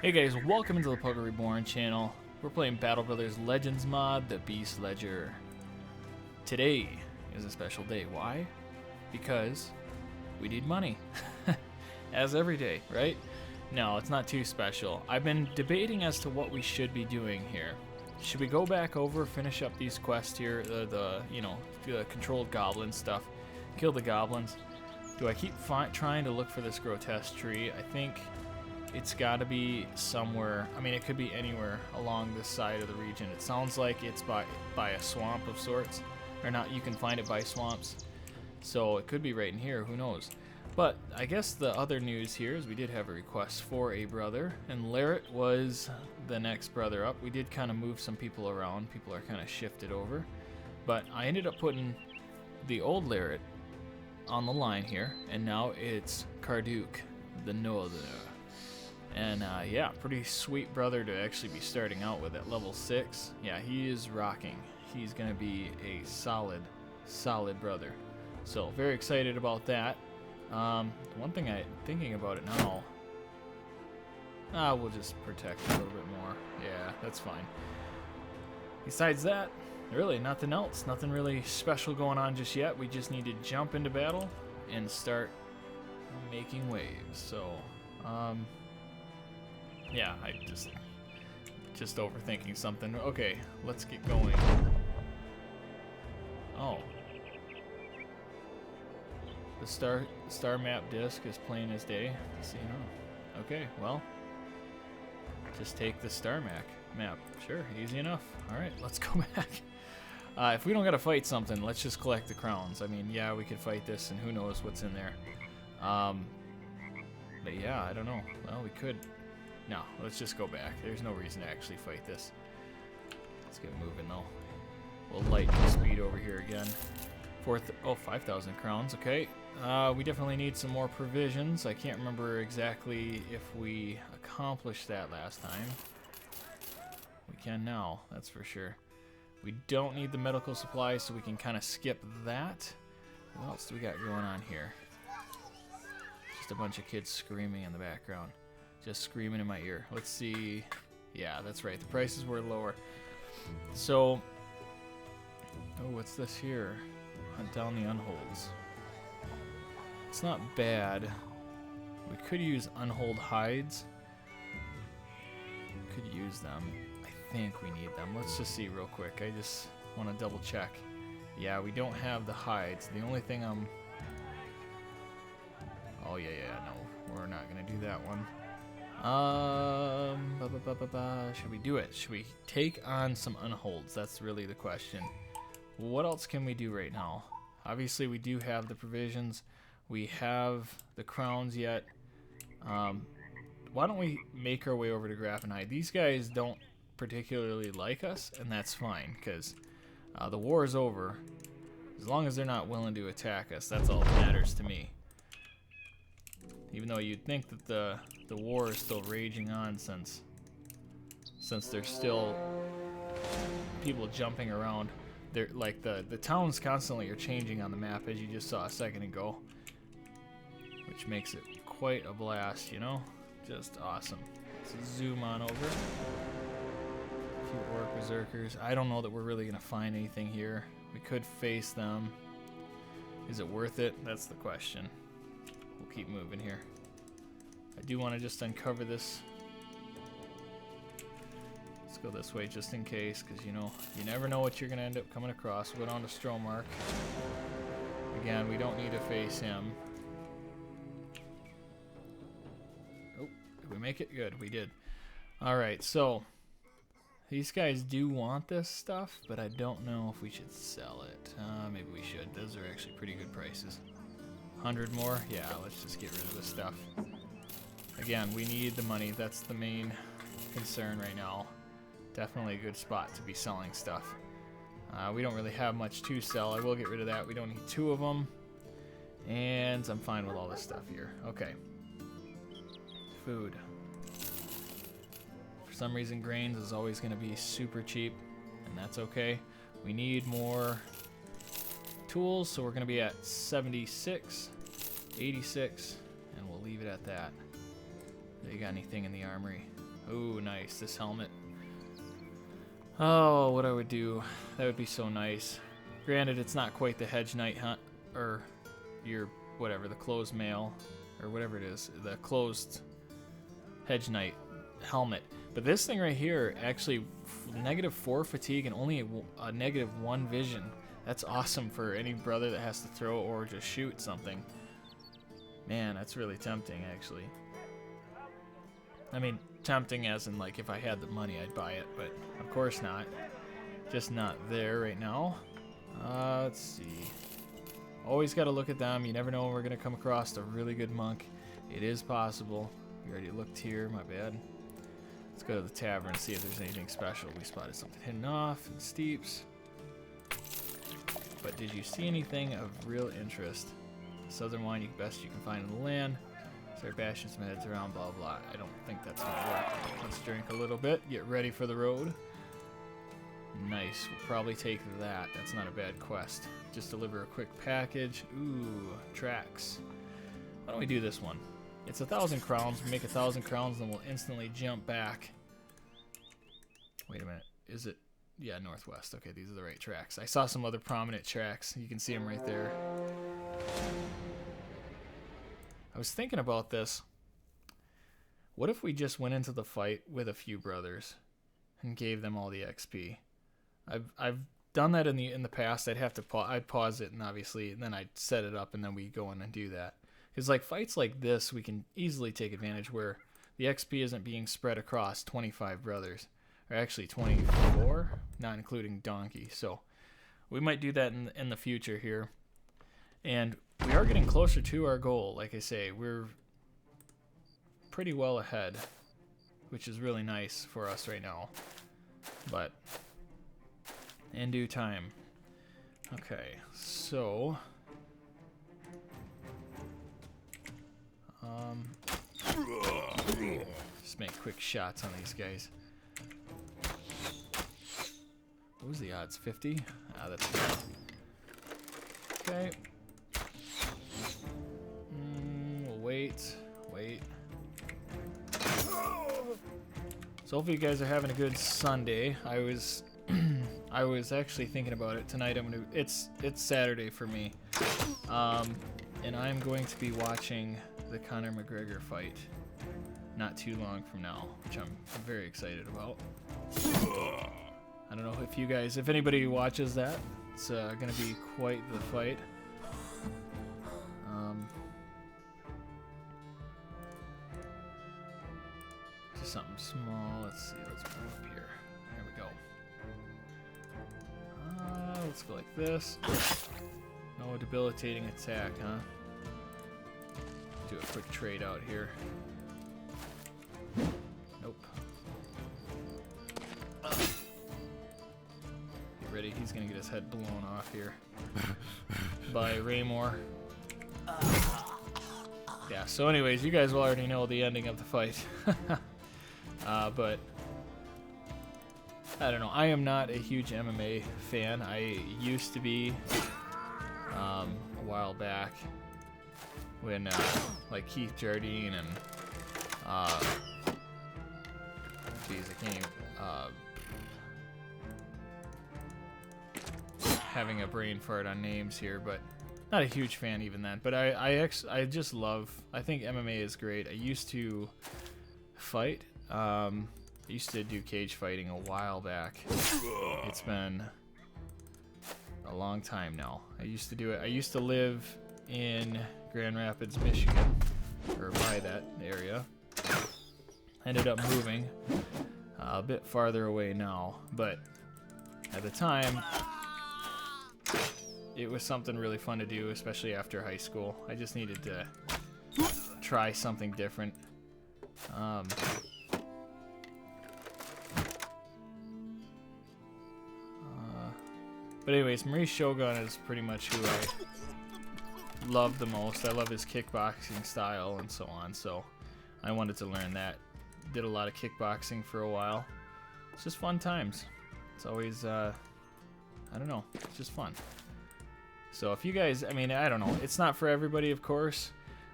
Hey guys, welcome into the Poker Reborn channel. We're playing Battle Brothers Legends mod, the Beast Ledger. Today is a special day. Why? Because we need money. As every day, right? No, it's not too special. I've been debating as to what we should be doing here. Should we go back over, finish up these quests here, the controlled goblin stuff, kill the goblins? Do I keep trying to look for this grotesque tree? I think it's got to be somewhere. I mean, it could be anywhere along this side of the region. It sounds like it's by a swamp of sorts, or not. You can find it by swamps, so it could be right in here. Who knows? But I guess the other news here is we did have a request for a brother, and Larrett was the next brother up. We did kind of move some people around. People are kind of shifted over, but I ended up putting the old Larrett on the line here, and now it's Karduk, the Northerner. And yeah, pretty sweet brother to actually be starting out with at level 6. Yeah, he is rocking. He's going to be a solid brother. So very excited about that. One thing I'm thinking about it now, we'll just protect a little bit more. Yeah, that's fine. Besides that, really nothing else. Nothing really special going on just yet. We just need to jump into battle and start making waves. So, yeah, I just overthinking something. Okay, let's get going. Oh. The star map disc is plain as day. So, you know. Okay, well, just take the star map. Sure, easy enough. All right, let's go back. If we don't gotta fight something, let's just collect the crowns. I mean, yeah, we could fight this, and who knows what's in there. But yeah, I don't know. Well, we could. No, let's just go back. There's no reason to actually fight this. Let's get moving though. We'll lighten speed over here again. 5,000 crowns. Okay. We definitely need some more provisions. I can't remember exactly if we accomplished that last time. We can now, that's for sure. We don't need the medical supplies, so we can kind of skip that. What else do we got going on here? Just a bunch of kids screaming in the background. Just screaming in my ear. Let's see. Yeah, that's right. The prices were lower. So, oh, what's this here? Hunt down the unholds. It's not bad. We could use unhold hides. We could use them. I think we need them. Let's just see real quick. I just want to double check. Yeah, we don't have the hides. The only thing I'm... Oh, yeah, no. We're not going to do that one. Should we do it? Should we take on some unholds? That's really the question. What else can we do right now? Obviously, we do have the provisions. We have the crowns yet. Why don't we make our way over to Graphenhide? These guys don't particularly like us, and that's fine, because the war is over. As long as they're not willing to attack us, that's all that matters to me. Even though you'd think that the war is still raging on since there's still people jumping around. They're like the towns constantly are changing on the map, as you just saw a second ago, which makes it quite a blast, you know? Just awesome. Let's zoom on over. A few orc berserkers. I don't know that we're really gonna find anything here. We could face them. Is it worth it? That's the question. We'll keep moving here. I do want to just uncover this. Let's go this way just in case, because you know, you never know what you're going to end up coming across. We'll go down to Stromark. Again, we don't need to face him. Oh, did we make it? Good, we did. Alright, so these guys do want this stuff, but I don't know if we should sell it. Maybe we should. Those are actually pretty good prices. 100 more? Yeah, let's just get rid of this stuff. Again, we need the money. That's the main concern right now. Definitely a good spot to be selling stuff. We don't really have much to sell. I will get rid of that. We don't need 2 of them. And I'm fine with all this stuff here. Okay. Food. For some reason, grains is always going to be super cheap, and that's okay. We need more tools, so we're going to be at 76, 86, and we'll leave it at that. Do you got anything in the armory? Ooh, nice. This helmet. Oh, what I would do. That would be so nice. Granted, it's not quite the hedge knight hunt, or your, whatever, the closed mail, or whatever it is, the closed hedge knight helmet. But this thing right here, actually, -4 fatigue and only a -1 vision. That's awesome for any brother that has to throw or just shoot something. Man, that's really tempting, actually. I mean, tempting as in, like, if I had the money, I'd buy it, but of course not. Just not there right now. Let's see. Always got to look at them. You never know when we're going to come across a really good monk. It is possible. We already looked here. My bad. Let's go to the tavern and see if there's anything special. We spotted something hidden off in steeps. But did you see anything of real interest? Southern wine best you can find in the land. Start bashing some heads around, blah, blah. I don't think that's going to work. Let's drink a little bit. Get ready for the road. Nice. We'll probably take that. That's not a bad quest. Just deliver a quick package. Ooh, tracks. Why don't we do this one? It's 1,000 crowns. We make 1,000 crowns, and we'll instantly jump back. Wait a minute. Is it? Yeah, northwest. Okay, these are the right tracks. I saw some other prominent tracks. You can see them right there. I was thinking about this. What if we just went into the fight with a few brothers and gave them all the XP? I've done that in the past. I'd pause it, and obviously, and then I'd set it up, and then we go in and do that. Because like fights like this, we can easily take advantage where the XP isn't being spread across 25 brothers, or actually 24, not including Donkey. So we might do that in the future here, and we are getting closer to our goal. Like I say, we're pretty well ahead, which is really nice for us right now. But in due time. Okay, so just make quick shots on these guys. What was the odds? 50? Ah, that's good. Okay. We'll wait. So hopefully you guys are having a good Sunday. I was actually thinking about it tonight. It's Saturday for me, and I'm going to be watching the Conor McGregor fight not too long from now, which I'm very excited about. I don't know if anybody watches that. It's gonna be quite the fight. Just something small. Let's see. Let's move up here. Here we go. Let's go like this. No debilitating attack, huh? Do a quick trade out here. Nope. Get ready. He's gonna get his head blown off here by Raymore. Yeah, so anyways, you guys will already know the ending of the fight. But I don't know. I am not a huge MMA fan. I used to be a while back when like Keith Jardine and geez, I can't even having a brain fart on names here, but not a huge fan even then. But I just love. I think MMA is great. I used to fight. I used to do cage fighting a while back. It's been a long time now. I used to do it. I used to live in Grand Rapids, Michigan, or by that area. Ended up moving a bit farther away now, but at the time, it was something really fun to do, especially after high school. I just needed to try something different. But anyways, Maurice Shogun is pretty much who I love the most. I love his kickboxing style and so on, so I wanted to learn that. Did a lot of kickboxing for a while. It's just fun times. It's always, I don't know, it's just fun. So if you guys, I mean, I don't know, it's not for everybody, of course,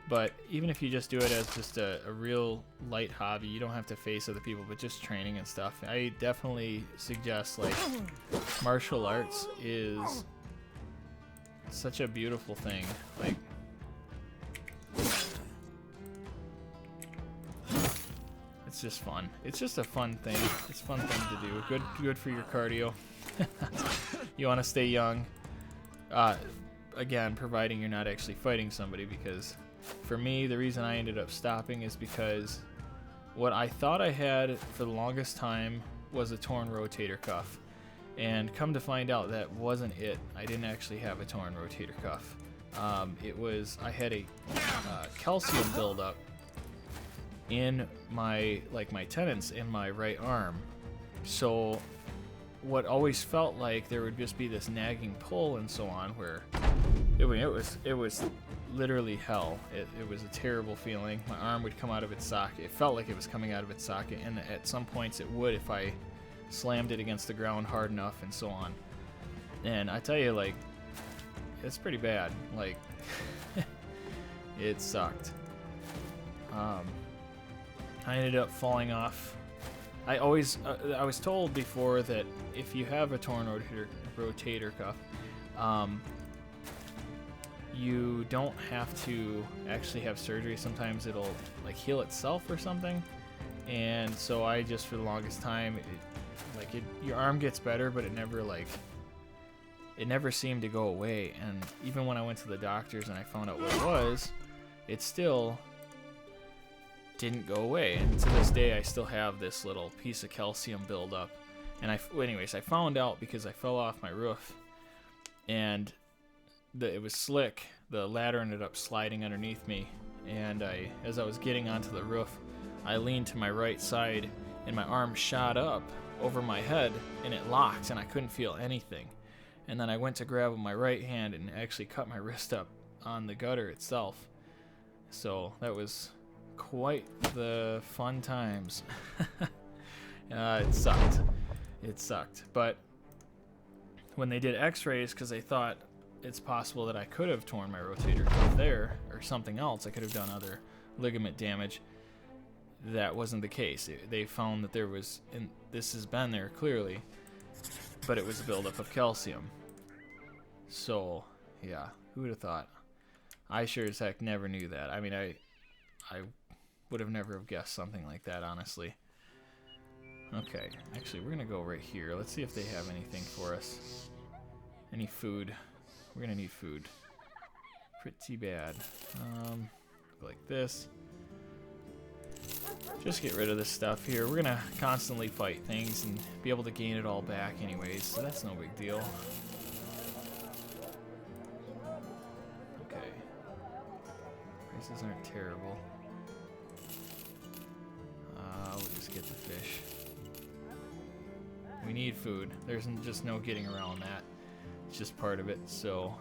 But even if you just do it as just a real light hobby, you don't have to face other people, but just training and stuff. I definitely suggest, like, martial arts is such a beautiful thing. Like, it's just fun. It's just a fun thing. It's a fun thing to do. Good for your cardio. You want to stay young. Again, providing you're not actually fighting somebody, because for me, the reason I ended up stopping is because what I thought I had for the longest time was a torn rotator cuff. And come to find out, that wasn't it. I didn't actually have a torn rotator cuff. I had a calcium buildup in my tendons in my right arm. So what always felt like there would just be this nagging pull and so on, where it was literally hell. It was a terrible feeling. My arm would come out of its socket. It felt like it was coming out of its socket, and at some points it would if I slammed it against the ground hard enough and so on. And I tell you, like, it's pretty bad. Like, it sucked. I ended up falling off. I was told before that if you have a torn rotator cuff, you don't have to actually have surgery. Sometimes it'll like heal itself or something. And so I just, for the longest time, your arm gets better, but it never seemed to go away. And even when I went to the doctors and I found out what it was, it still didn't go away. And to this day, I still have this little piece of calcium buildup. And I found out because I fell off my roof, and it was slick. The ladder ended up sliding underneath me, and as I was getting onto the roof, I leaned to my right side, and my arm shot up over my head, and it locked, and I couldn't feel anything. And then I went to grab with my right hand and actually cut my wrist up on the gutter itself. So that was quite the fun times. It sucked. But when they did x-rays, because they thought it's possible that I could have torn my rotator cuff there or something else, I could have done other ligament damage, that wasn't the case. They found that there was, and this has been there clearly, but it was a buildup of calcium. So yeah, who would have thought? I sure as heck never knew that. I mean, I would have never have guessed something like that, honestly. Okay, actually, we're gonna go right here. Let's see if they have anything for us. Any food? We're gonna need food. Pretty bad. Like this. Just get rid of this stuff here. We're gonna constantly fight things and be able to gain it all back anyways, so that's no big deal. Okay. Prices aren't terrible. We'll just get the fish. We need food. There's just no getting around that. It's just part of it. So,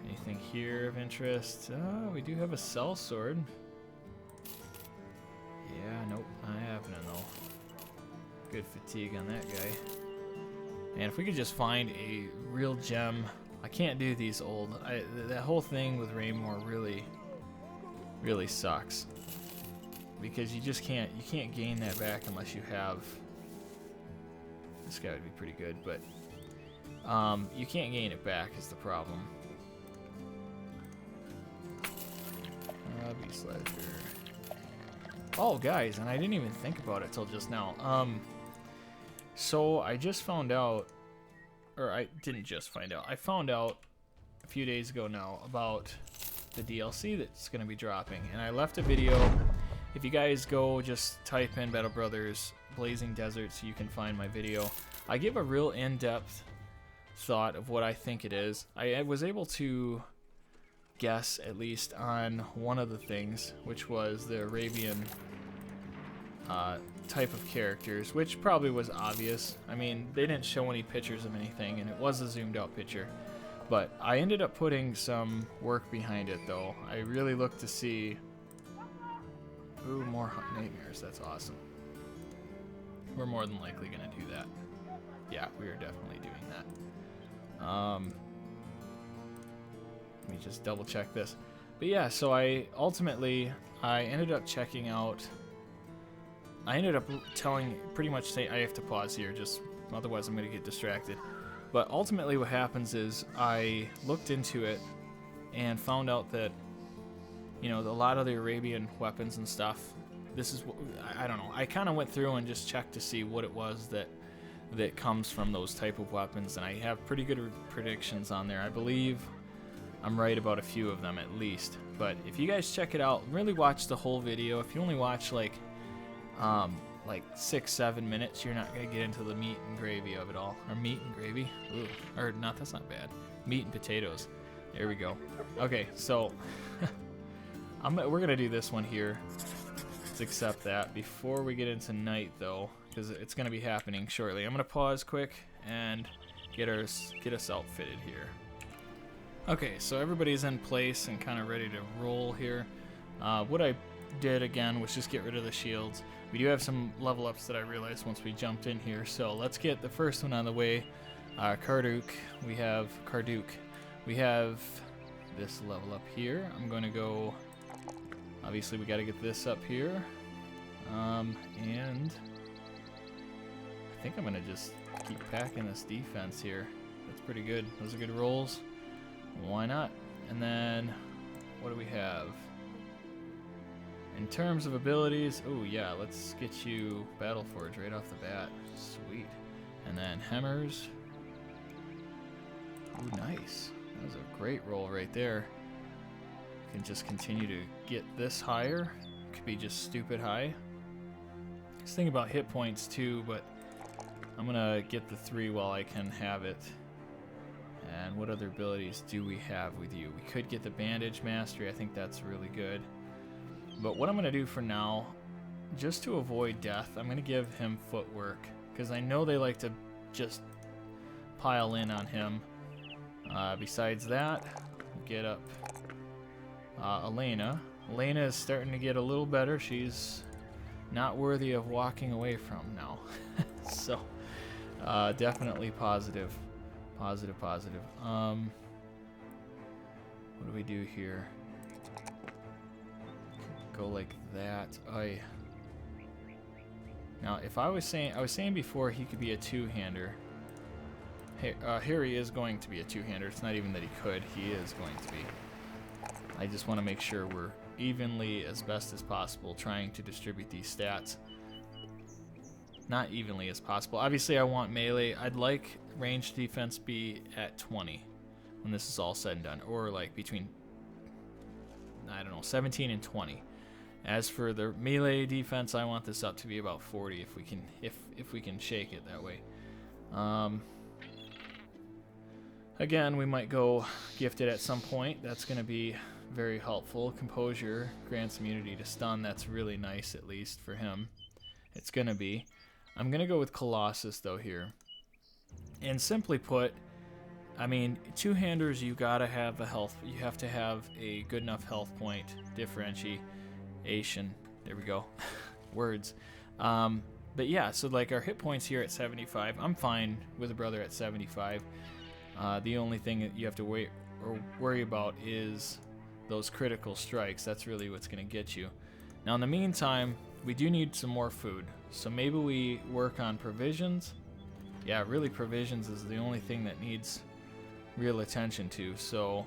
anything here of interest? We do have a cell sword. Yeah, nope, not happening though. Good fatigue on that guy. And if we could just find a real gem. I can't do these old. That whole thing with Raymore really sucks. Because you just can't gain that back unless you have. This guy would be pretty good, but you can't gain it back is the problem. Beast Ledger. Oh, guys, and I didn't even think about it till just now. So I just found out, or I didn't just find out. I found out a few days ago now about the DLC that's going to be dropping, and I left a video. If you guys go just type in Battle Brothers Blazing Deserts, you can find my video. I give a real in-depth thought of what I think it is. I was able to guess at least on one of the things, which was the Arabian type of characters, which probably was obvious. I mean, they didn't show any pictures of anything, and it was a zoomed out picture. But I ended up putting some work behind it, though. I really looked to see... Ooh, more nightmares. That's awesome. We're more than likely going to do that. Yeah, we are definitely doing that. Let me just double check this. But yeah, so I ended up checking out. I ended up pretty much saying I have to pause here, just otherwise I'm gonna get distracted. But ultimately, what happens is I looked into it and found out that, you know, a lot of the Arabian weapons and stuff. This is, I don't know. I kind of went through and just checked to see what it was that comes from those type of weapons, and I have pretty good predictions on there. I believe I'm right about a few of them at least. But if you guys check it out, really watch the whole video. If you only watch like 6-7 minutes, you're not gonna get into the meat and gravy of it all. Or meat and gravy. Ooh. Or not, that's not bad. Meat and potatoes. There we go. Okay, so we're gonna do this one here. Let's accept that. Before we get into night though, because it's gonna be happening shortly, I'm gonna pause quick and get us outfitted here. Okay, so everybody's in place and kind of ready to roll here. What I did again was just get rid of the shields. We do have some level ups that I realized once we jumped in here, so let's get the first one on the way. Karduk. We have this level up here. I'm going to go, obviously we got to get this up here, and I think I'm going to just keep packing this defense here. That's pretty good. Those are good rolls. Why not? And then what do we have? In terms of abilities, oh yeah, let's get you Battle Forge right off the bat. Sweet. And then Hammers. Ooh, nice. That was a great roll right there. Can just continue to get this higher. Could be just stupid high. I was thinking about hit points too, but I'm gonna get the 3 while I can have it. And what other abilities do we have with you? We could get the Bandage Mastery. I think that's really good. But what I'm going to do for now, just to avoid death, I'm going to give him Footwork. Because I know they like to just pile in on him. Besides that, get up Elena. Elena is starting to get a little better. She's not worthy of walking away from now. So, definitely positive. Positive. What do we do here? Go like that. Now, if I was saying before he could be a two-hander. Hey, here he is going to be a two-hander. It's not even that he could. He is going to be. I just want to make sure we're evenly as best as possible trying to distribute these stats. Not evenly as possible. Obviously, I want melee. I'd like ranged defense be at 20 when this is all said and done, or like between, I don't know, 17 and 20. As for the melee defense, I want this up to be about 40 if we can shake it that way. Again, we might go gifted at some point. That's going to be very helpful. Composure grants immunity to stun. That's really nice, at least for him. It's going to be. I'm going to go with Colossus, though, here. And simply put, I mean, two-handers, you got to have a health. You have to have a good enough health point differentiation. There we go. Words. But yeah, so like our hit points here at 75. I'm fine with a brother at 75. The only thing that you have to worry about is those critical strikes. That's really what's going to get you. Now, in the meantime, we do need some more food. So maybe we work on provisions. Yeah, really provisions is the only thing that needs real attention to. So,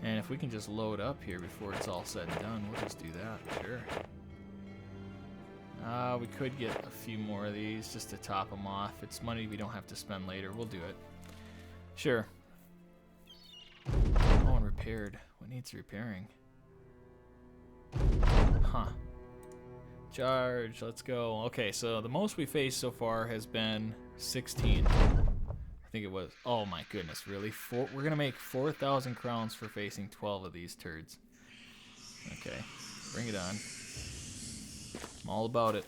and if we can just load up here before it's all said and done, we'll just do that. Sure. We could get a few more of these just to top them off. It's money we don't have to spend later. We'll do it. Sure. Oh, and repaired. What needs repairing? Huh. Charge. Let's go. Okay, so the most we faced so far has been 16. I think it was. Oh my goodness, really? We're going to make 4,000 crowns for facing 12 of these turds. Okay, bring it on. I'm all about it.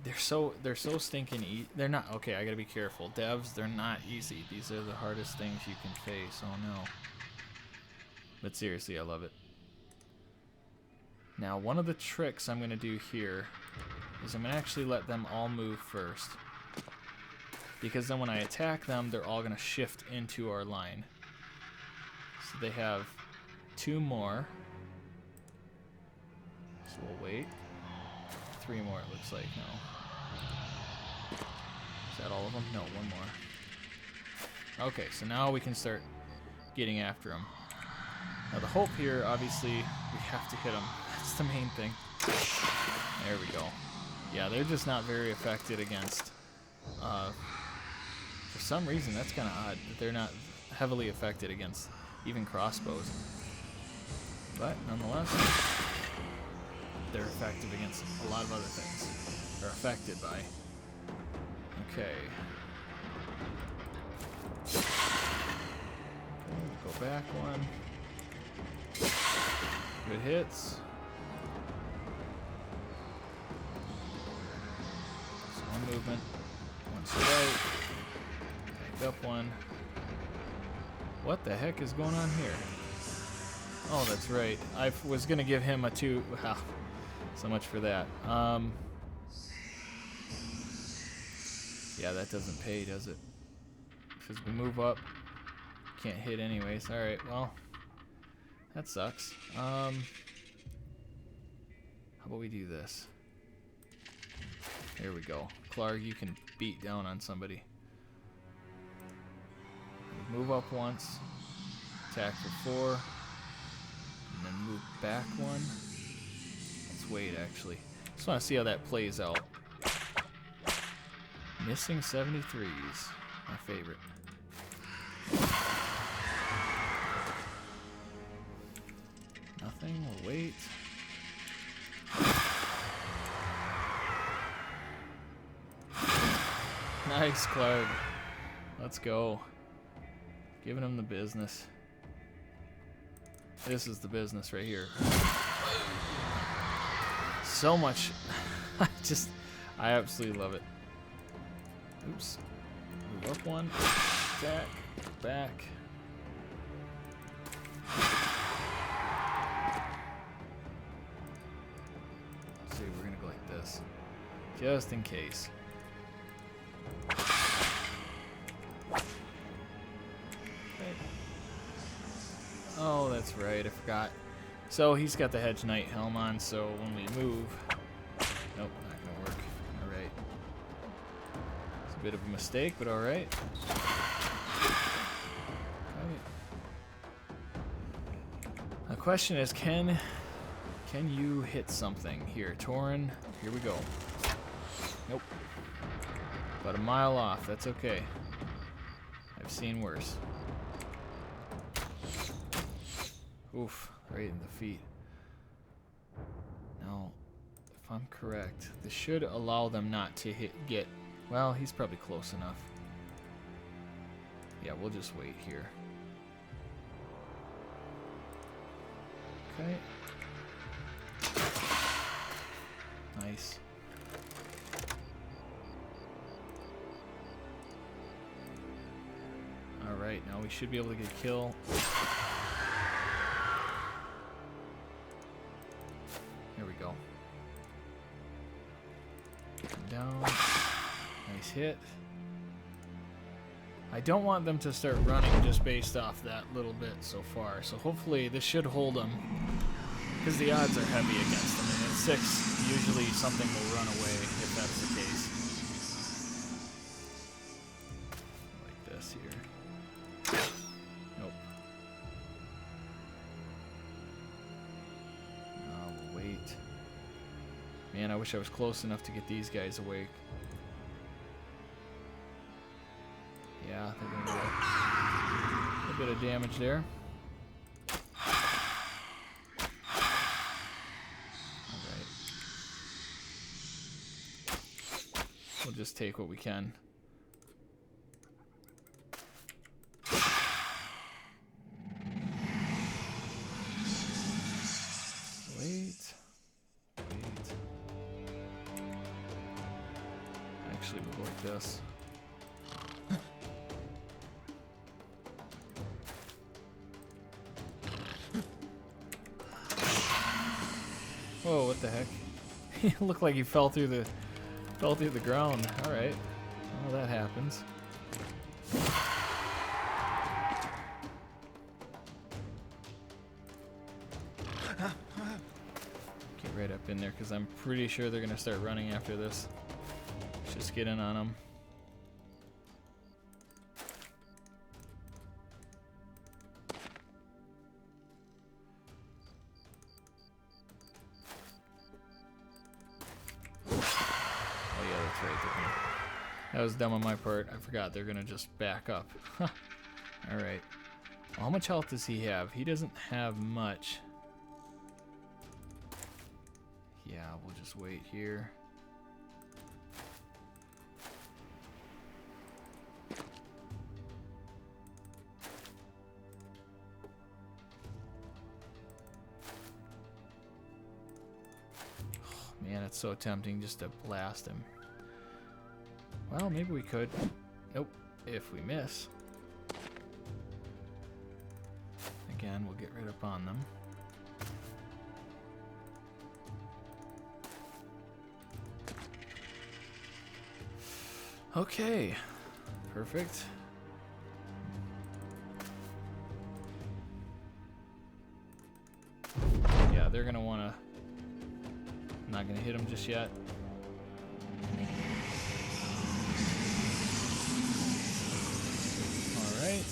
They're so stinking they're not okay. I gotta be careful. Devs, they're not easy. These are the hardest things you can face. Oh no. But seriously, I love it. Now, one of the tricks I'm gonna do here is I'm gonna actually let them all move first, because then when I attack them, they're all gonna shift into our line. So they have 2 more. So we'll wait. 3 more, it looks like. No. Is that all of them? No, 1 more. Okay, so now we can start getting after them. Now the hope here, obviously, we have to hit them. That's the main thing. There we go. Yeah, they're just not very affected against... for some reason, that's kind of odd that they're not heavily affected against even crossbows. But nonetheless, they're effective against a lot of other things. They're affected by. Okay. Go back one. Good hits. So one movement. One strike. Back up one. What the heck is going on here? Oh, that's right. I was going to give him a 2. Wow. So much for that. Yeah, that doesn't pay, does it? Because we move up. Can't hit anyways. Alright, well. That sucks. How about we do this? There we go. Clark, you can beat down on somebody. Move up once. Attack for 4. And then move back 1. Let's wait, actually. Just want to see how that plays out. Missing 73s. My favorite. Nothing. We'll wait. Nice, Clark. Let's go. Giving him the business. This is the business right here. So much. I absolutely love it. Oops. Move up one. Attack. Back. Let's see, we're going to go like this. Just in case. Oh, that's right, I forgot. So he's got the Hedge Knight helm on, so when we move... Nope, not gonna work. Alright. It's a bit of a mistake, but alright. The question is, can you hit something? Here, Tauren, here we go. Nope. About a mile off, that's okay. I've seen worse. Oof, right in the feet. Now, if I'm correct, this should allow them not to get... Well, he's probably close enough. Yeah, we'll just wait here. Okay. Nice. Alright, now we should be able to get a kill. There we go. Down. Nice hit. I don't want them to start running just based off that little bit so far. So hopefully this should hold them. Because the odds are heavy against them. And at 6, usually something will run away if that's the case. Like this here. Nope. We'll wait. Man, I wish I was close enough to get these guys awake. Yeah, they're gonna do a bit of damage there. Alright. We'll just take what we can. Wait. Actually, we'll go like this. Whoa, what the heck? He looked like he fell through the ground. Alright. Well, that happens. right up in there because I'm pretty sure they're gonna start running after this. Let's just get in on them. Oh yeah, that's right. That was dumb on my part. I forgot they're gonna just back up. Alright. How much health does he have? He doesn't have much. Yeah, we'll just wait here. Oh, man, it's so tempting just to blast him. Well, maybe we could. Nope. If we miss. Again, we'll get right up on them. Okay. Perfect. Yeah, they're gonna wanna... I'm not gonna hit them just yet. Alright.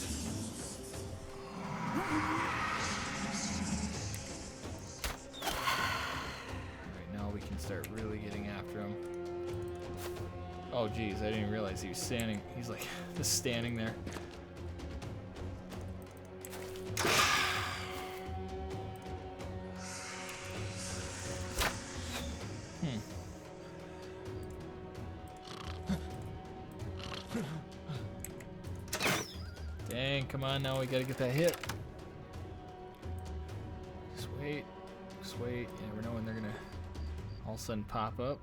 Alright, now we can start really getting after him. Oh geez, I didn't realize he was standing. He's like just standing there. Dang, come on now, we gotta get that hit. Just wait. Just wait. You never know when they're gonna all of a sudden pop up.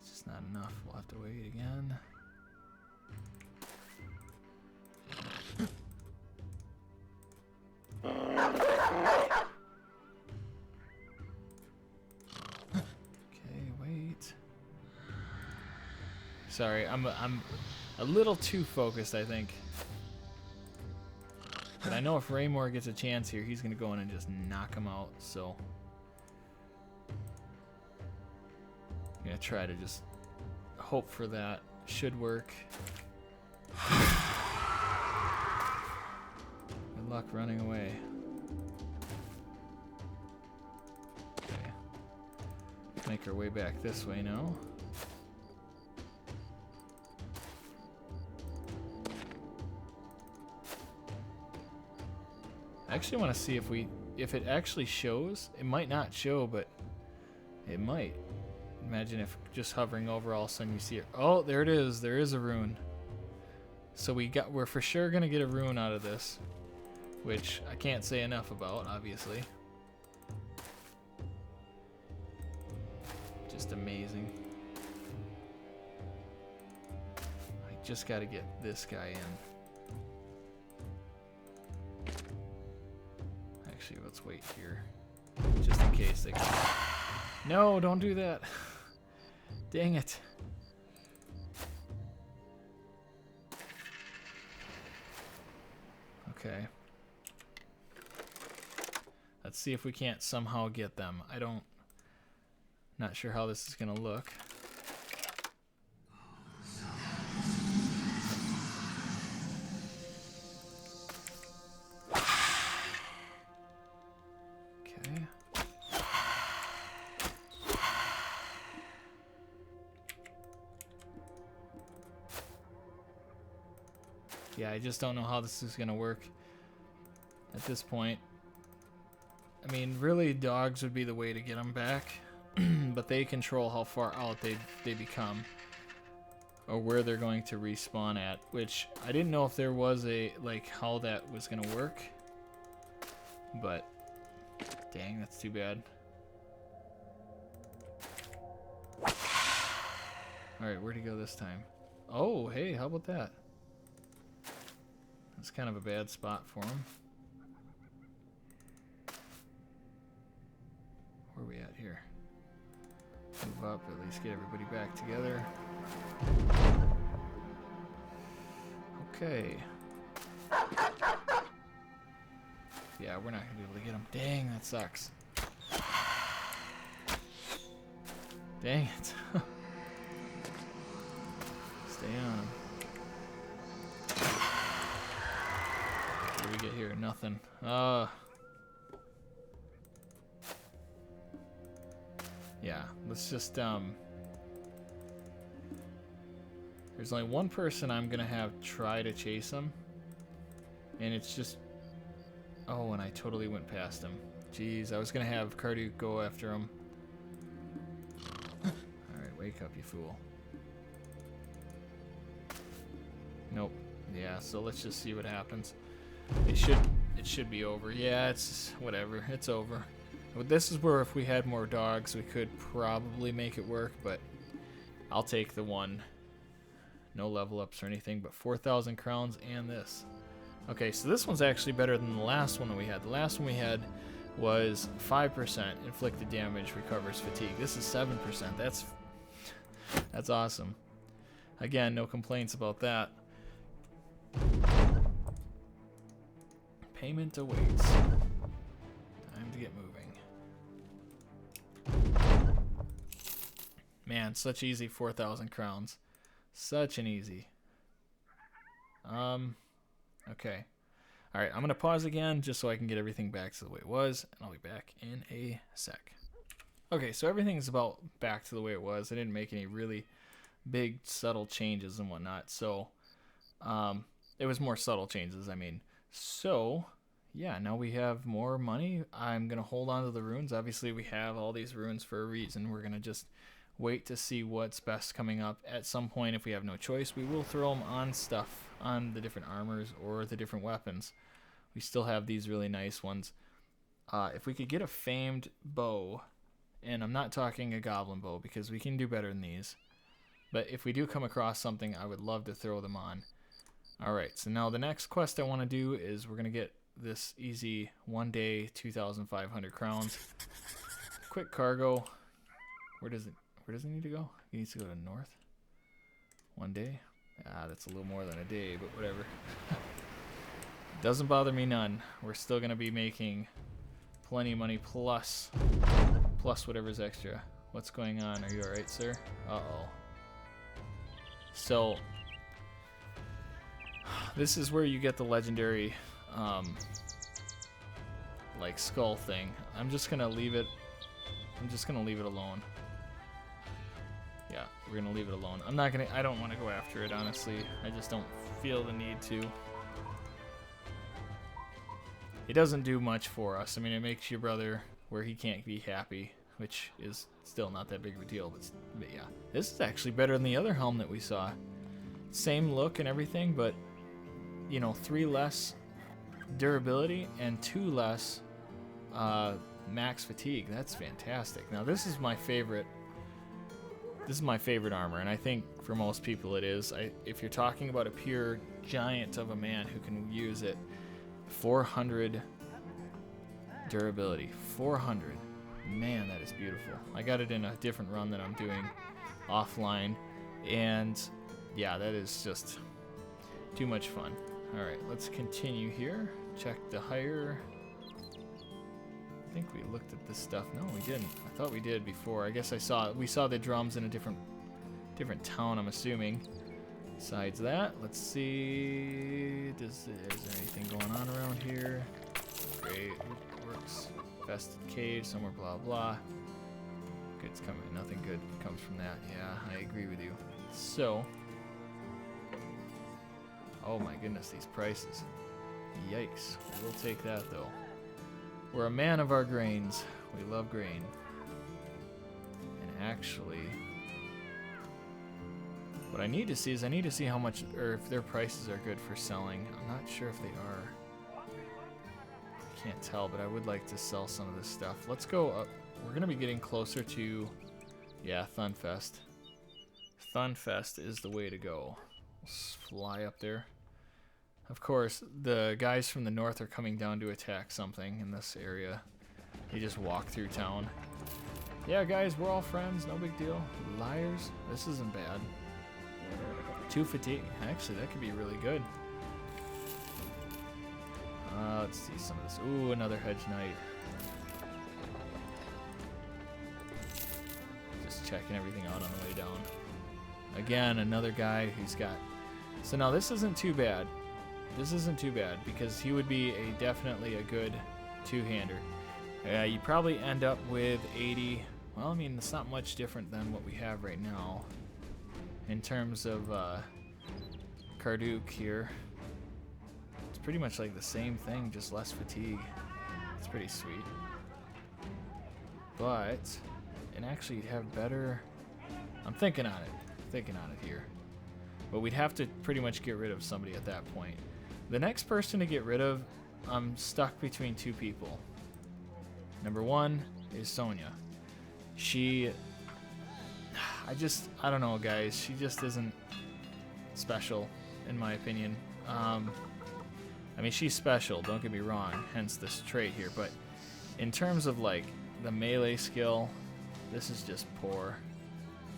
It's just not enough. We'll have to wait again. Okay, wait. Sorry, I'm a little too focused, I think. But I know if Raymore gets a chance here, he's gonna go in and just knock him out, so I'm gonna try to just hope for that. Should work. Good luck running away. Okay. Make our way back this way now. I actually want to see if it actually shows. It might not show, but it might. Imagine if just hovering over, all of a sudden you see it. Oh, there it is. There is a rune. So we're for sure gonna get a rune out of this, which I can't say enough about, obviously. Just amazing. I just got to get this guy in. Actually, let's wait here, just in case they come. No, don't do that. Dang it. Okay. Let's see if we can't somehow get them. Not sure how this is gonna look. Yeah, I just don't know how this is gonna work at this point. I mean, really, dogs would be the way to get them back, but they control how far out they become, or where they're going to respawn at, which I didn't know if there was how that was gonna work, but dang, that's too bad. Alright, where'd he go this time? Oh, hey, how about that? That's kind of a bad spot for him. Where are we at here? Move up, at least get everybody back together. Okay. Yeah, we're not gonna be able to get him. Dang, that sucks. Dang it. Stay on him. What do we get here? Nothing. Yeah, let's just, there's only one person I'm gonna have try to chase him. And it's just, oh, and I totally went past him. Jeez, I was gonna have Cardew go after him. Alright, wake up, you fool. Nope. Yeah, so let's just see what happens. It should be over. Yeah, it's whatever. It's over. But this is where if we had more dogs, we could probably make it work, but I'll take the one. No level ups or anything, but 4,000 crowns and this. Okay, so this one's actually better than the last one that we had. The last one we had was 5% inflicted damage, recovers fatigue. This is 7%. That's awesome. Again, no complaints about that. Payment awaits. Time to get moving. Man, such easy 4,000 crowns. Such an easy. Okay. Alright, I'm going to pause again just so I can get everything back to the way it was, and I'll be back in a sec. Okay, so everything's about back to the way it was. I didn't make any really big, subtle changes and whatnot, so it was more subtle changes, I mean. So, yeah, now we have more money. I'm going to hold on to the runes. Obviously, we have all these runes for a reason. We're going to just wait to see what's best coming up. At some point, if we have no choice, we will throw them on stuff, on the different armors or the different weapons. We still have these really nice ones. If we could get a famed bow, and I'm not talking a goblin bow because we can do better than these, but if we do come across something, I would love to throw them on. Alright, so now the next quest I want to do is we're going to get this easy 1 day 2,500 crowns. Quick cargo. Where does it need to go? It needs to go to north. 1 day? Ah, that's a little more than a day, but whatever. Doesn't bother me none. We're still going to be making plenty of money plus whatever's extra. What's going on? Are you alright, sir? Uh-oh. So, this is where you get the legendary, like, skull thing. I'm just going to leave it. I'm just going to leave it alone. Yeah, we're going to leave it alone. I don't want to go after it, honestly. I just don't feel the need to. It doesn't do much for us. I mean, it makes your brother where he can't be happy, which is still not that big of a deal, but yeah. This is actually better than the other helm that we saw. Same look and everything, but, you know, 3 less durability and 2 less max fatigue. That's fantastic. Now, this is my favorite. This is my favorite armor, and I think for most people it is. If you're talking about a pure giant of a man who can use it, 400 durability. 400. Man, that is beautiful. I got it in a different run that I'm doing offline, and yeah, that is just too much fun. Alright, let's continue here. Check the hire. I think we looked at this stuff. No, we didn't. I thought we did before. I guess we saw the drums in a different town, I'm assuming. Besides that, let's see. Is there anything going on around here? Great. Works. Fested cave, somewhere, blah blah. Good's coming. Nothing good comes from that. Yeah, I agree with you. So, oh my goodness, these prices. Yikes. We'll take that though. We're a man of our grains. We love grain. And actually, what I need to see is how much, or if their prices are good for selling. I'm not sure if they are. Can't tell, but I would like to sell some of this stuff. Let's go up. We're going to be getting closer to, yeah, Thunfest. Thunfest is the way to go. Let's fly up there. Of course, the guys from the north are coming down to attack something in this area. They just walk through town. Yeah, guys, we're all friends. No big deal. Liars. This isn't bad. 2 fatigue. Actually, that could be really good. Let's see some of this. Ooh, another hedge knight. Just checking everything out on the way down. Again, another guy who's got... So now this isn't too bad. This isn't too bad because he would be definitely a good two-hander. You probably end up with 80. Well, I mean, it's not much different than what we have right now in terms of Karduk here. It's pretty much like the same thing, just less fatigue. It's pretty sweet. But, and actually have better... I'm thinking on it here. But we'd have to pretty much get rid of somebody at that point. The next person to get rid of, I'm stuck between two people. Number one is Sonia. She... I don't know, guys. She just isn't special, in my opinion. I mean, she's special, don't get me wrong, hence this trait here. But in terms of, like, the melee skill, this is just poor.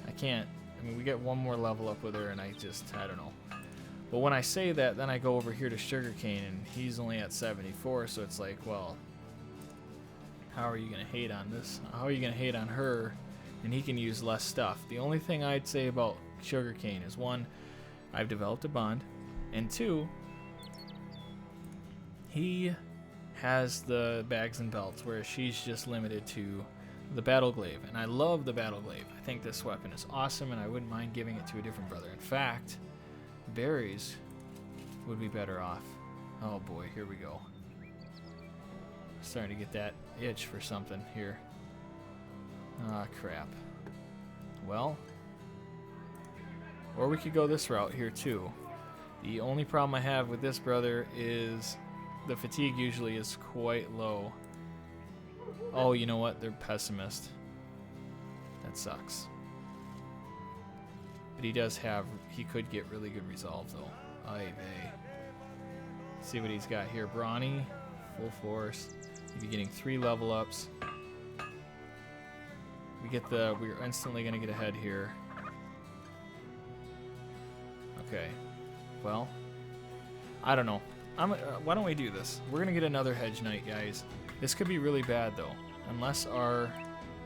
I can't... I mean, we get one more level up with her, and I don't know. But when I say that, then I go over here to Sugarcane, and he's only at 74, so it's like, well, how are you going to hate on this? How are you going to hate on her, and he can use less stuff? The only thing I'd say about Sugarcane is, one, I've developed a bond, and two, he has the bags and belts, whereas she's just limited to the Battle Glaive, and I love the Battle Glaive. I think this weapon is awesome, and I wouldn't mind giving it to a different brother. In fact, berries would be better off. Oh boy, here we go. Starting to get that itch for something here. Ah, crap. Well, or we could go this route here too. The only problem I have with this brother is the fatigue usually is quite low. Oh, you know what? They're pessimist. That sucks. But he could get really good resolve though. Ay vey. See what he's got here. Brawny, full force. He'd be getting 3 level ups. We're instantly gonna get ahead here. Okay. Well, I don't know. Why don't we do this? We're gonna get another Hedge Knight, guys. This could be really bad though, unless our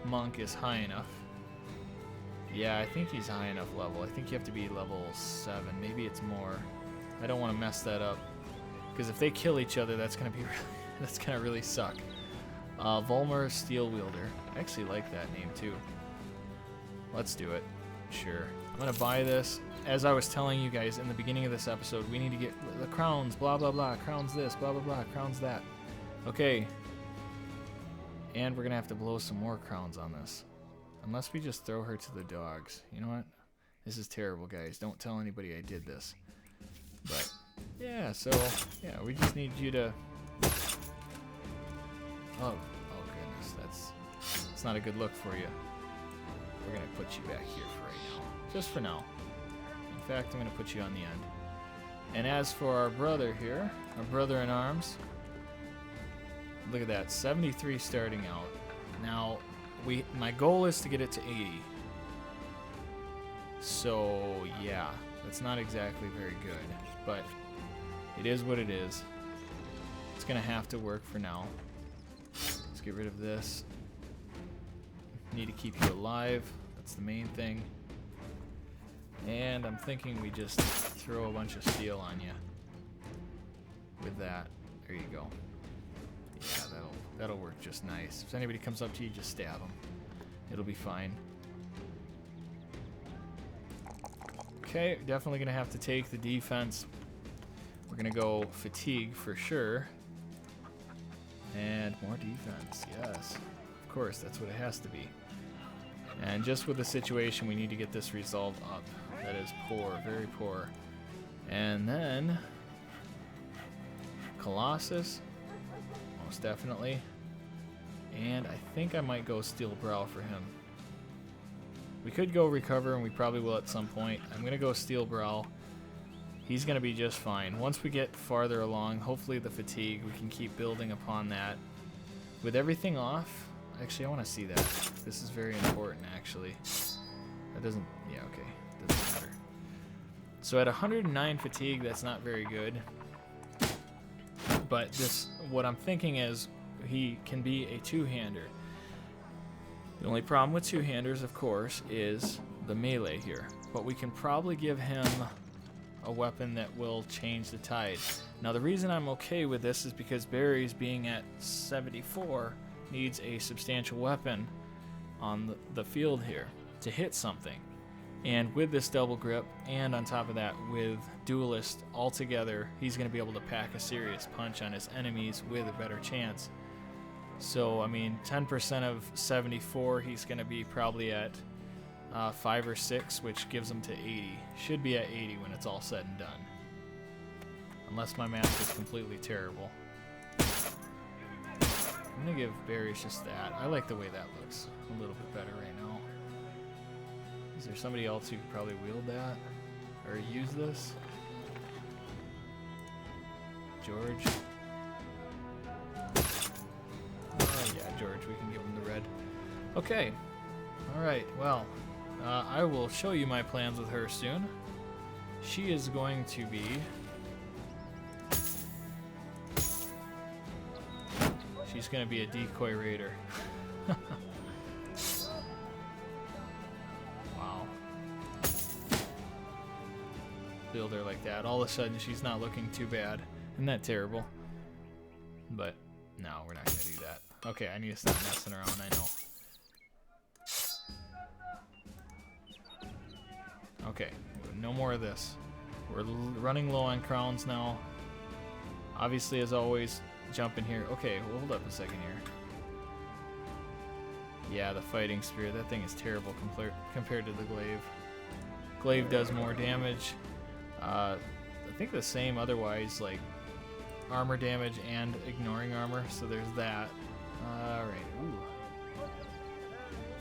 monk is high enough. Yeah, I think he's high enough level. I think you have to be level 7. Maybe it's more. I don't want to mess that up, because if they kill each other, that's gonna be that's gonna really suck. Volmer Steel Wielder. I actually like that name too. Let's do it. Sure. I'm gonna buy this. As I was telling you guys in the beginning of this episode, we need to get the crowns. Blah blah blah. Crowns this. Blah blah blah. Crowns that. Okay. And we're gonna have to blow some more crowns on this. Unless we just throw her to the dogs. You know what? This is terrible, guys. Don't tell anybody I did this. But, yeah, so, yeah, we just need you to... Oh goodness, that's not a good look for you. We're gonna put you back here for right now. Just for now. In fact, I'm gonna put you on the end. And as for our brother here, our brother in arms, look at that, 73 starting out. Now, my goal is to get it to 80. So, yeah, that's not exactly very good, but it is what it is. It's gonna have to work for now. Let's get rid of this. Need to keep you alive. That's the main thing. And I'm thinking we just throw a bunch of steel on you. With that, there you go. Yeah, that'll work just nice. If anybody comes up to you, just stab them. It'll be fine. Okay, definitely gonna have to take the defense. We're gonna go fatigue for sure. And more defense, yes. Of course, that's what it has to be. And just with the situation, we need to get this resolved up. That is poor, very poor. And then Colossus. Most definitely. And I think I might go Steel Brow for him. We could go Recover, and we probably will at some point. I'm going to go Steel Brow. He's going to be just fine. Once we get farther along, hopefully the fatigue, we can keep building upon that. With everything off, actually I want to see that. This is very important, actually. That doesn't, yeah, okay. Doesn't matter. So at 109 fatigue, that's not very good. But what I'm thinking is he can be a two-hander. The only problem with two-handers, of course, is the melee here. But we can probably give him a weapon that will change the tide. Now, the reason I'm okay with this is because Barry's being at 74 needs a substantial weapon on the field here to hit something. And with this double grip, and on top of that, with Duelist altogether, he's going to be able to pack a serious punch on his enemies with a better chance. So, I mean, 10% of 74, he's going to be probably at 5 or 6, which gives him to 80. Should be at 80 when it's all said and done. Unless my math is completely terrible. I'm going to give Barry's just that. I like the way that looks a little bit better right now. Is there somebody else who could probably wield that? Or use this? George? Oh yeah, George, we can give him the red. Okay. Alright, well, I will show you my plans with her soon. She is going to be... She's going to be a decoy raider. Wow. Build her like that. All of a sudden, she's not looking too bad. Isn't that terrible? But, no, we're not going to do that. Okay, I need to stop messing around, I know. Okay, no more of this. We're running low on crowns now. Obviously, as always, jump in here. Okay, hold up a second here. Yeah, the fighting spear. That thing is terrible compared to the glaive. Glaive does more damage. I think the same otherwise, like armor damage and ignoring armor. So there's that. Alright, ooh.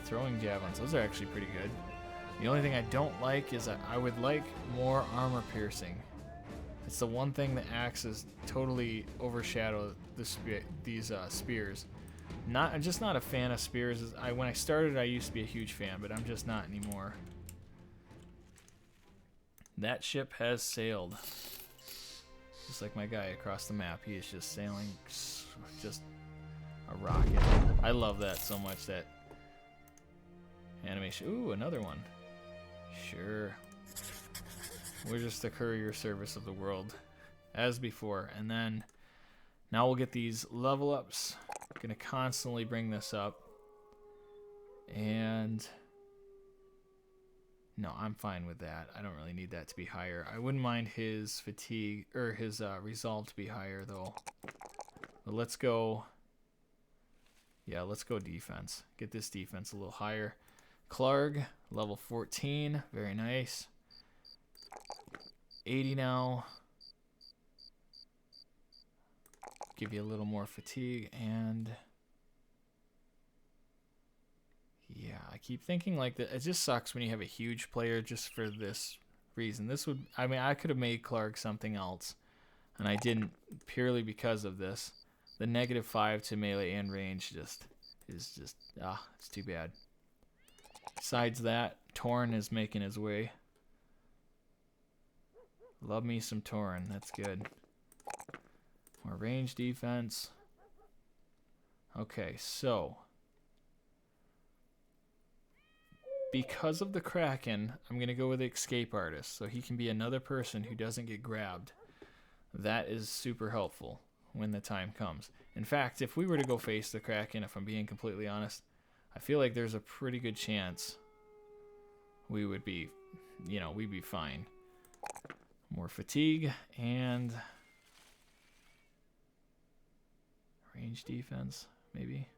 Throwing javelins. Those are actually pretty good. The only thing I don't like is I would like more armor piercing. It's the one thing that axes totally overshadow these spears. I'm just not a fan of spears. When I started, I used to be a huge fan, but I'm just not anymore. That ship has sailed. Just like my guy across the map, he is just sailing, just a rocket. I love that so much, that animation. Ooh, another one. Sure. We're just the courier service of the world, as before. And then, now we'll get these level ups. Gonna constantly bring this up. And no, I'm fine with that. I don't really need that to be higher. I wouldn't mind his fatigue, or his resolve to be higher, though. But let's go. Yeah, let's go defense. Get this defense a little higher. Clark, level 14. Very nice. 80 now. Give you a little more fatigue, and yeah, I keep thinking like that. It just sucks when you have a huge player just for this reason. This would, I mean, I could have made Clark something else, and I didn't purely because of this. The -5 to melee and range is just it's too bad. Besides that, Torn is making his way. Love me some Torn. That's good. More range defense. Okay, so because of the Kraken, I'm going to go with the Escape Artist, so he can be another person who doesn't get grabbed. That is super helpful when the time comes. In fact, if we were to go face the Kraken, if I'm being completely honest, I feel like there's a pretty good chance we would be, we'd be fine. More fatigue and range defense, maybe.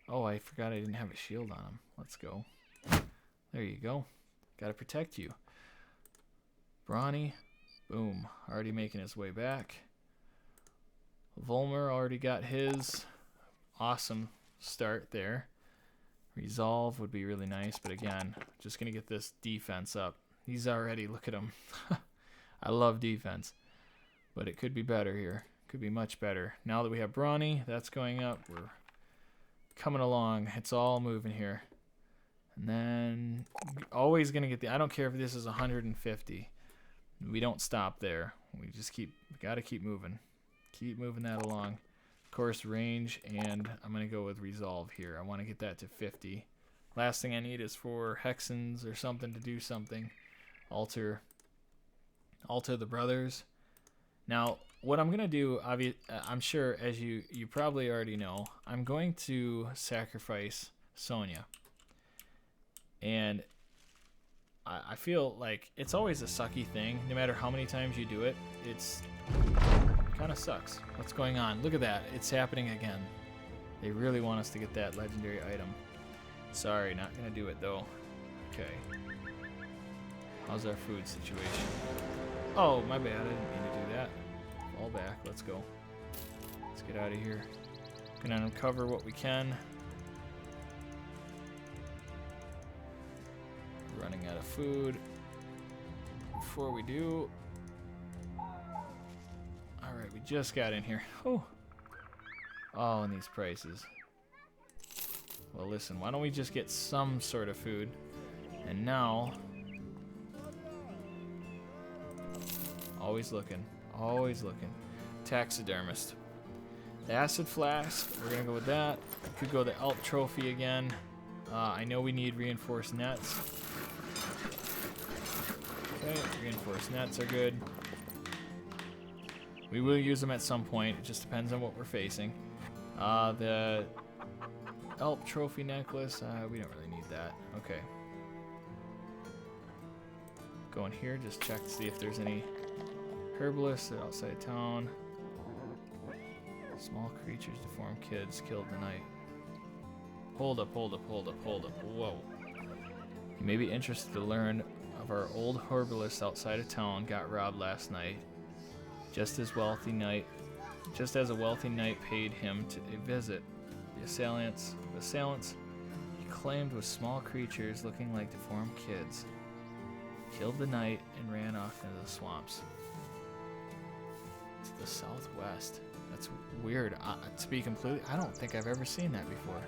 Oh, I forgot I didn't have a shield on him. Let's go. There you go. Gotta protect you. Brawny. Boom. Already making his way back. Volmer already got his. Awesome start there. Resolve would be really nice, but again, just going to get this defense up. He's already, look at him. I love defense, but it could be better here. Could be much better. Now that we have Brawny, that's going up. We're coming along. It's all moving here. And then always going to get the, I don't care if this is 150. We don't stop there. We just got to keep moving. Keep moving that along. course, range, and I'm going to go with resolve here. I want to get that to 50. Last thing I need is for hexens or something to do something. Alter the brothers. Now, what I'm going to do, I'm sure, as you probably already know, I'm going to sacrifice Sonia. And I feel like it's always a sucky thing. No matter how many times you do it, it's kind of sucks. What's going on? Look at that. It's happening again. They really want us to get that legendary item. Sorry, not going to do it, though. Okay. How's our food situation? Oh, my bad. I didn't mean to do that. Fall back. Let's go. Let's get out of here. Gonna uncover what we can. Running out of food. Before we do... Alright, we just got in here. Oh, and these prices. Well, listen, why don't we just get some sort of food? And now... Always looking. Always looking. Taxidermist. The acid flask, we're gonna go with that. Could go the Elk trophy again. I know we need reinforced nets. Okay, reinforced nets are good. We will use them at some point. It just depends on what we're facing. The Elk trophy necklace, we don't really need that. Okay. Go in here, just check to see if there's any herbalists outside town. Small creatures, deformed kids killed tonight. Hold up. Whoa. You may be interested to learn of our old herbalist outside of town got robbed last night. Just as a wealthy knight paid him a visit. The assailants he claimed was small creatures looking like deformed kids. Killed the knight and ran off into the swamps. To the southwest. That's weird. To be completely, I don't think I've ever seen that before.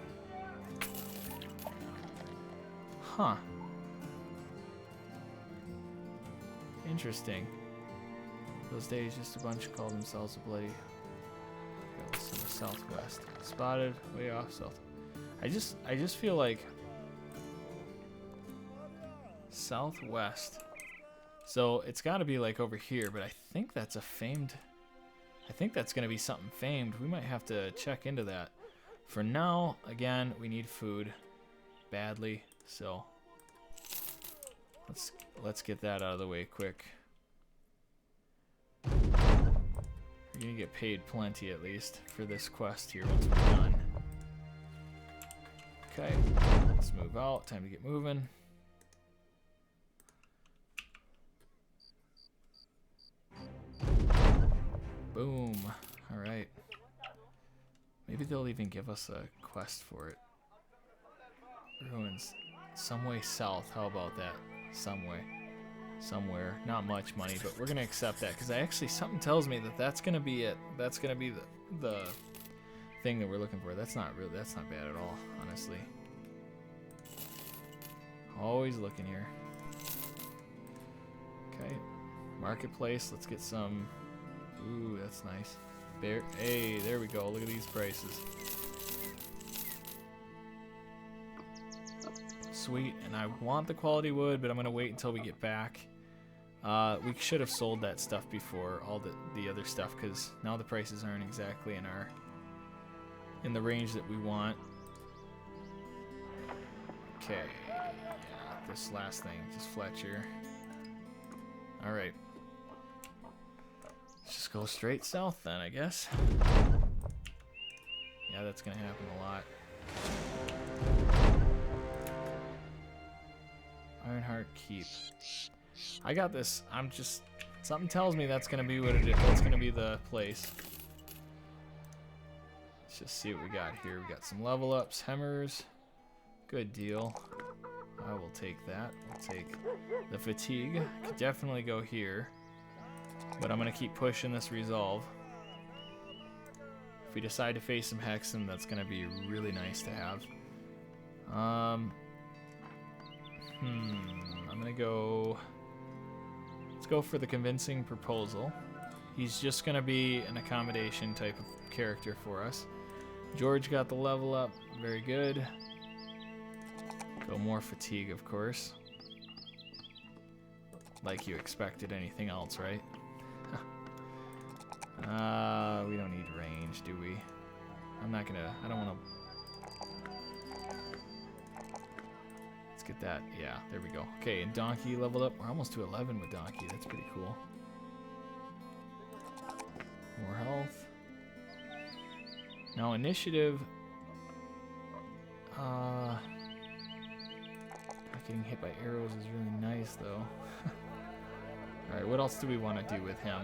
Huh. Interesting. Those days, just a bunch called themselves a bloody. That was in the southwest. Spotted way off south. I just feel like southwest. So it's got to be like over here, but I think that's a famed. I think that's going to be something famed. We might have to check into that. For now, again, we need food badly, so let's get that out of the way quick. We're going to get paid plenty at least for this quest here once we're done. Okay, let's move out. Time to get moving. Boom. Alright. Maybe they'll even give us a quest for it. Ruins. Some way south. How about that? Some way. Somewhere. Not much money, but we're going to accept that. Because something tells me that that's going to be it. That's going to be the thing that we're looking for. That's not bad at all, honestly. Always looking here. Okay. Marketplace. Let's get some... Ooh, that's nice. Hey, there we go. Look at these prices. Sweet, and I want the quality wood, but I'm gonna wait until we get back. We should have sold that stuff before, all the other stuff, because now the prices aren't exactly in the range that we want. Okay, yeah, this last thing, just Fletcher. All right. Let's just go straight south then, I guess. Yeah, that's gonna happen a lot. Ironheart Keep. I got this. Something tells me that's gonna be what it is. That's gonna be the place. Let's just see what we got here. We got some level ups, hammers. Good deal. I will take that. We'll take the fatigue. Could definitely go here. But I'm going to keep pushing this resolve. If we decide to face some Hexen, that's going to be really nice to have. I'm going to go... Let's go for the convincing proposal. He's just going to be an accommodation type of character for us. George got the level up. Very good. Go more fatigue, of course. Like you expected anything else, right? We don't need range, do we? I don't want to... Let's get that. Yeah, there we go. Okay, and Donkey leveled up. We're almost to 11 with Donkey. That's pretty cool. More health. Now initiative. Not getting hit by arrows is really nice though. Alright, what else do we want to do with him?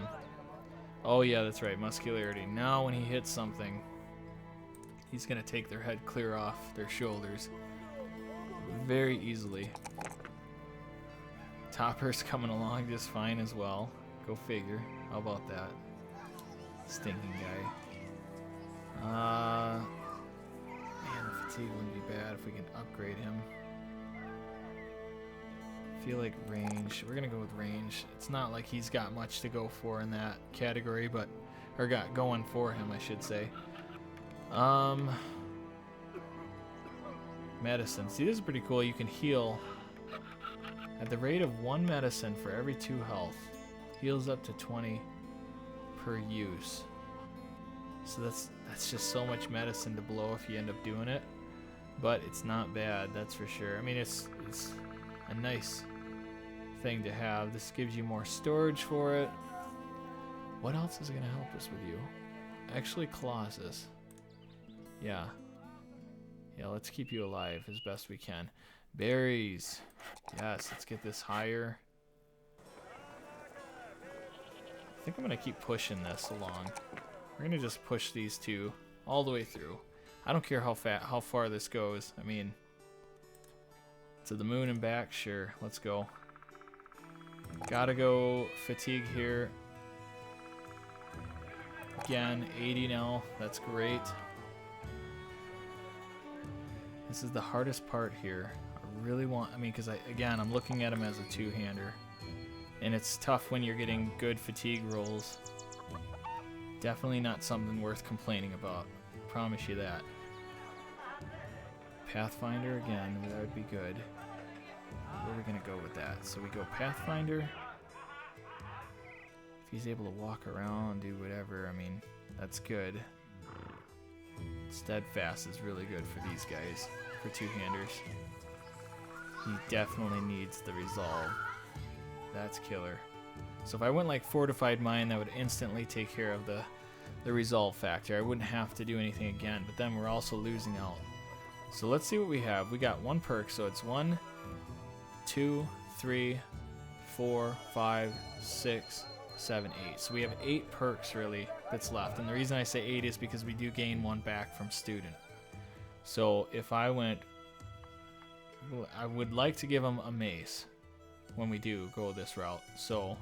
Oh yeah, that's right, muscularity. Now when he hits something, he's going to take their head clear off their shoulders very easily. Topper's coming along just fine as well. Go figure. How about that? Stinking guy. Man, the fatigue wouldn't be bad if we can upgrade him. Feel like range. We're gonna go with range. It's not like he's got much to go for in that category, but or got going for him, I should say. Medicine. See, this is pretty cool. You can heal at the rate of 1 medicine for every 2 health. Heals up to 20 per use. So that's just so much medicine to blow if you end up doing it. But it's not bad, that's for sure. I mean, it's a nice thing to have. This gives you more storage for it. What else is going to help us with you? Actually, Colossus. Yeah. Yeah, let's keep you alive as best we can. Berries. Yes, let's get this higher. I think I'm going to keep pushing this along. We're going to just push these two all the way through. I don't care how far this goes. I mean, to the moon and back, sure. Let's go. Gotta go fatigue here. Again, 80 now. That's great. This is the hardest part here. I really want, I mean, because I'm looking at him as a two-hander. And it's tough when you're getting good fatigue rolls. Definitely not something worth complaining about. Promise you that. Pathfinder again, that would be good. Where are we going to go with that? So we go Pathfinder. If he's able to walk around, do whatever, I mean, that's good. Steadfast is really good for these guys, for two-handers. He definitely needs the resolve. That's killer. So if I went like Fortified Mind, that would instantly take care of the resolve factor. I wouldn't have to do anything again, but then we're also losing out. So let's see what we have. We got 1 perk, so it's 1, 2, 3, 4, 5, 6, 7, 8. So we have 8 perks really that's left. And the reason I say 8 is because we do gain 1 back from student. So if I went, I would like to give him a mace when we do go this route. So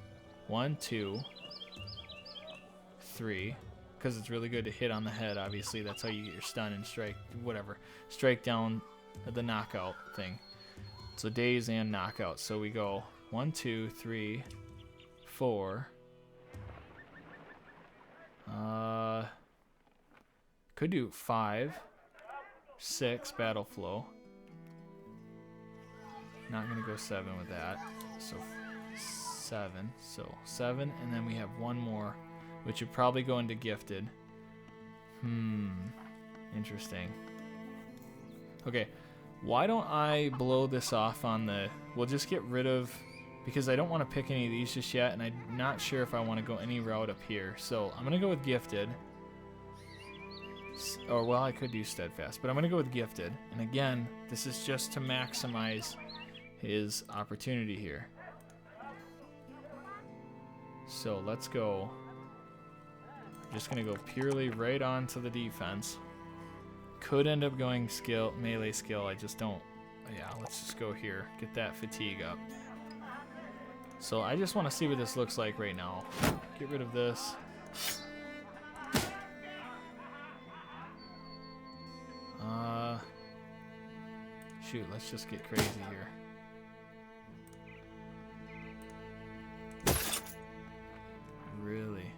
1, 2, 3, because it's really good to hit on the head. Obviously, that's how you get your stun and strike, whatever. Strike down the knockout thing. So daze and knockout. So we go 1, 2, 3, 4. Could do 5, 6 battle flow. Not gonna go 7 with that. So 7. So 7, and then we have 1 more, which would probably go into gifted. Interesting. Okay, why don't I blow this off on the... We'll just get rid of... Because I don't want to pick any of these just yet, and I'm not sure if I want to go any route up here. So I'm going to go with gifted. Or, well, I could do steadfast, but I'm going to go with gifted. And again, this is just to maximize his opportunity here. So let's go... Just gonna go purely right on to the defense. Could end up going skill, melee skill. I just don't. Yeah, let's just go here. Get that fatigue up. So I just want to see what this looks like right now. Get rid of this. Shoot, let's just get crazy here. Really?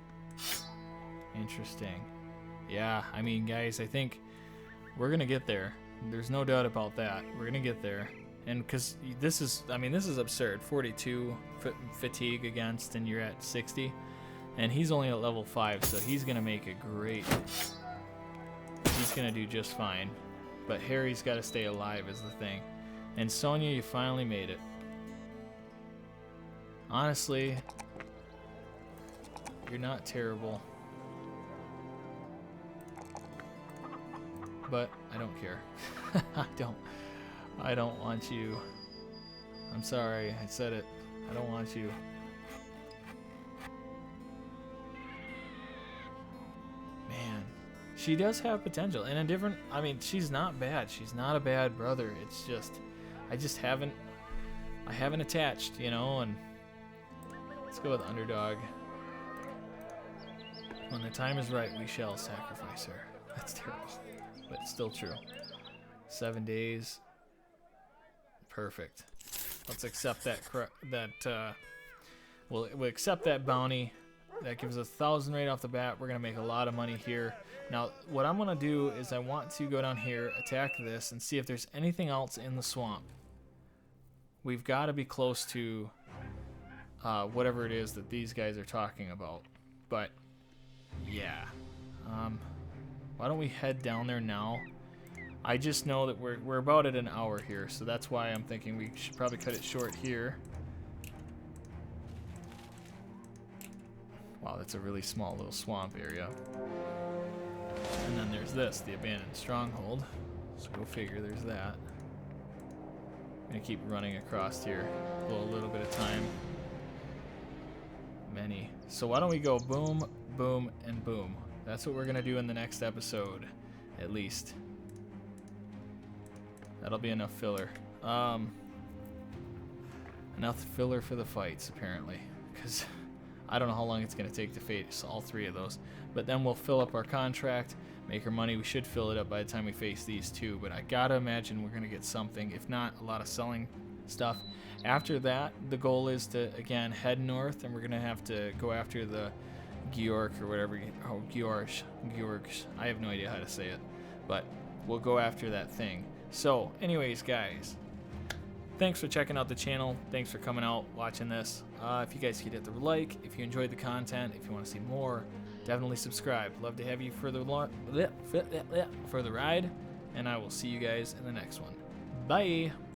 Interesting. Yeah, I mean, guys, I think we're going to get there. There's no doubt about that. We're going to get there. And because this is, I mean, this is absurd. 42 fatigue against, and you're at 60. And he's only at level 5, so he's going to make a great... He's going to do just fine. But Harry's got to stay alive is the thing. And Sonia, you finally made it. Honestly, you're not terrible. But I don't care. I don't want you. I'm sorry, I said it. I don't want you. Man, she does have potential, and a different, I mean, she's not bad. She's not a bad brother. It's just, I haven't attached, you know, and let's go with underdog. When the time is right, we shall sacrifice her. That's terrible, but it's still true. 7 days. Perfect. Let's accept that. We'll accept that bounty. That gives us 1,000 right off the bat. We're gonna make a lot of money here. Now, what I'm gonna do is I want to go down here, attack this, and see if there's anything else in the swamp. We've got to be close to whatever it is that these guys are talking about. But yeah, why don't we head down there now? I just know that we're about at an hour here, so that's why I'm thinking we should probably cut it short here. Wow, that's a really small little swamp area. And then there's this, the abandoned stronghold. So go figure, there's that. I'm gonna keep running across here, blow a little bit of time. Many. So why don't we go boom, boom, and boom. That's what we're gonna do in the next episode, at least. That'll be enough filler. Enough filler for the fights, apparently. Because I don't know how long it's going to take to face all 3 of those. But then we'll fill up our contract, make our money. We should fill it up by the time we face these 2. But I gotta imagine we're going to get something. If not, a lot of selling stuff. After that, the goal is to, again, head north. And we're going to have to go after the Georg or whatever. Oh, Georgs. I have no idea how to say it. But we'll go after that thing. So, anyways, guys, thanks for checking out the channel. Thanks for coming out, watching this. If you guys could hit the like, if you enjoyed the content, if you want to see more, definitely subscribe. Love to have you for the ride, and I will see you guys in the next one. Bye!